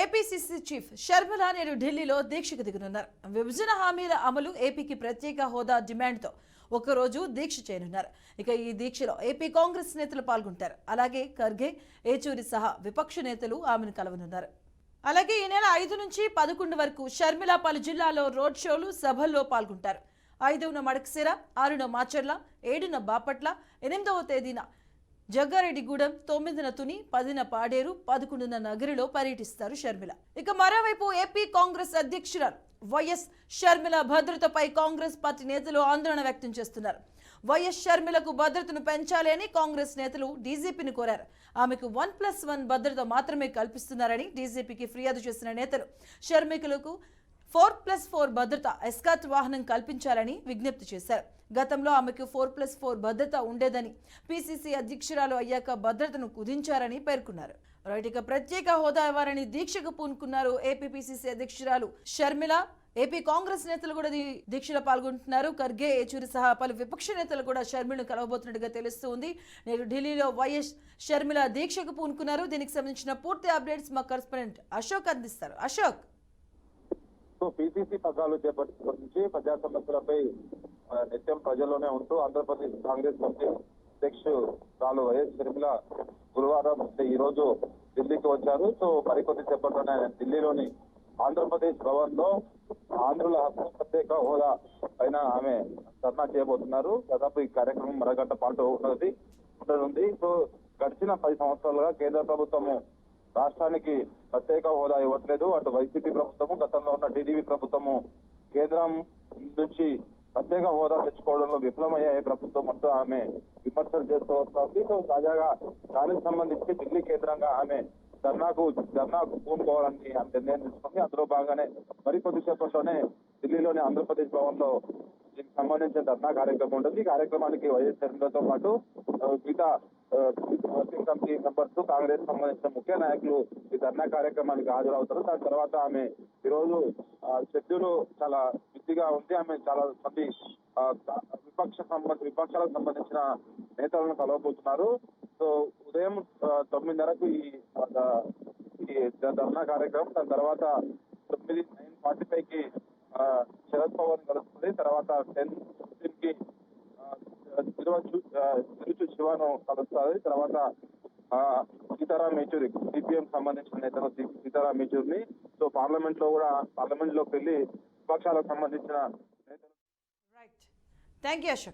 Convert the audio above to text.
APCC chief Sharmila నేడు ఢిల్లీలో దీక్షకు దిగనున్నారు. విభజన హామీల అమలు, ఏపీకి ప్రత్యేక హోదా డిమాండ్తో ఒకరోజు దీక్ష చేయనున్నారు. ఇక ఈ దీక్షలో ఏపీ కాంగ్రెస్ నేతలు పాల్గొంటారు. అలాగే ఖర్గే, ఏచూరి సహా విపక్ష నేతలు ఆమెను కలవనున్నారు. అలాగే ఈ నెల 5 నుంచి 11 వరకు షర్మిల పలు జిల్లాల్లో రోడ్ షోలు, సభల్లో పాల్గొంటారు. 5న మడకశిర, 6న మాచర్ల, 7న బాపట్ల, 8వ తేదీన జగ్గారెడ్డిగూడెం, 9న తుని, 10న పాడేరు, 11న నగరిలో పర్యటిస్తారు షర్మిల. ఇక మరోవైపు ఏపీ కాంగ్రెస్ అధ్యక్షురాలు వైఎస్ షర్మిల భద్రతపై కాంగ్రెస్ పార్టీ నేతలు ఆందోళన వ్యక్తం చేస్తున్నారు. వైఎస్ షర్మిలకు భద్రతను పెంచాలి అని కాంగ్రెస్ నేతలు డీజీపీని కోరారు. ఆమెకు 1+1 భద్రత మాత్రమే కల్పిస్తున్నారని డీజీపీకి ఫిర్యాదు చేసిన నేతలు షర్మిలకు 4+4 భద్రత ఎస్కాట్ వాహనం కల్పించాలని విజ్ఞప్తి చేశారు. గతంలో ఆమెకు 4+4 భద్రత ఉండేదని, పీసీసీ అధ్యక్షురాలు అయ్యాక భద్రతను కుదించారని పేర్కొన్నారు. ఇక ప్రత్యేక హోదా ఇవ్వాలని దీక్షకు పూనుకున్నారు ఏపీపీసీసీ అధ్యక్షురాలు షర్మిల. ఏపీ కాంగ్రెస్ నేతలు కూడా దీక్షలో పాల్గొంటున్నారు. ఖర్గే, ఏచూరి సహా పలు విపక్ష నేతలు కూడా షర్మిలను కలవబోతున్నట్టుగా తెలుస్తుంది. నేడు ఢిల్లీలో వైఎస్ షర్మిల దీక్షకు పూనుకున్నారు. దీనికి సంబంధించిన పూర్తి అప్డేట్స్ మా కరెస్పాండెంట్ అశోక్ అందిస్తారు. అశోక్, పీసీసీ పగ్గాలు చేపట్టిన నుంచి ప్రజా సమస్యలపై నిత్యం ప్రజల్లోనే ఉంటూ ఆంధ్రప్రదేశ్ కాంగ్రెస్ కమిటీ అధ్యక్షురాలు వైఎస్ షర్మిల గురువారం ఈ రోజు ఢిల్లీకి వచ్చారు. సో మరికొద్ది సేపట్లోనే ఢిల్లీలోని ఆంధ్రప్రదేశ్ భవన్ లో ఆంధ్రుల హక్కు ప్రత్యేక హోదా పైన ఆమె ధర్నా చేయబోతున్నారు. దాదాపు ఈ కార్యక్రమం మరగంట పాటు ఉండనుంది. సో గడిచిన 10 సంవత్సరాలుగా కేంద్ర ప్రభుత్వము రాష్ట్రానికి ప్రత్యేక హోదా ఇవ్వట్లేదు. అటు వైసీపీ ప్రభుత్వము, గతంలో ఉన్న టీడీపీ ప్రభుత్వము కేంద్రం నుంచి ప్రత్యేక హోదా తెచ్చుకోవడంలో విఫలమయ్యే ప్రభుత్వం అంటూ ఆమె విమర్శలు చేస్తూ వస్తుంది. సో తాజాగా దానికి సంబంధించి ఢిల్లీ కేంద్రంగా ఆమె ధర్నాకు పూనుకోవాలని ఆమె నిర్ణయం తీసుకుంది. అందులో భాగంగానే మరికొద్ది సేపట్లోనే ఢిల్లీలోని ఆంధ్రప్రదేశ్ భవన్ లో దీనికి సంబంధించిన ధర్నా కార్యక్రమం ఉంటుంది. ఈ కార్యక్రమానికి వైఎస్ షర్మిలతో పాటు మిగతా వర్కింగ్ కమిటీ మెంబర్స్, కాంగ్రెస్ సంబంధించిన ముఖ్య నాయకులు ఈ ధర్నా కార్యక్రమానికి హాజరవుతారు. దాని తర్వాత ఆమె ఈరోజు షెడ్యూల్ చాలా బిజీగా ఉంది. ఆమె చాలా మంది విపక్షాలకు సంబంధించిన నేతలను కలవబోతున్నారు. సో ఉదయం 9:30కు ఈ ధర్నా కార్యక్రమం, దాని తర్వాత 9:45కి శరద్ పవార్ కలుస్తుంది. తర్వాత 10:15కి తిరుచు శివను కలుస్తారు. తర్వాత సీతారాం యేచూరి, సిపిఎం సంబంధించిన నేతలు సీతారాం యేచూరిని, సో పార్లమెంట్ లోకి వెళ్లి విపక్షాలకు సంబంధించిన నేతలు. Thank you Ashok.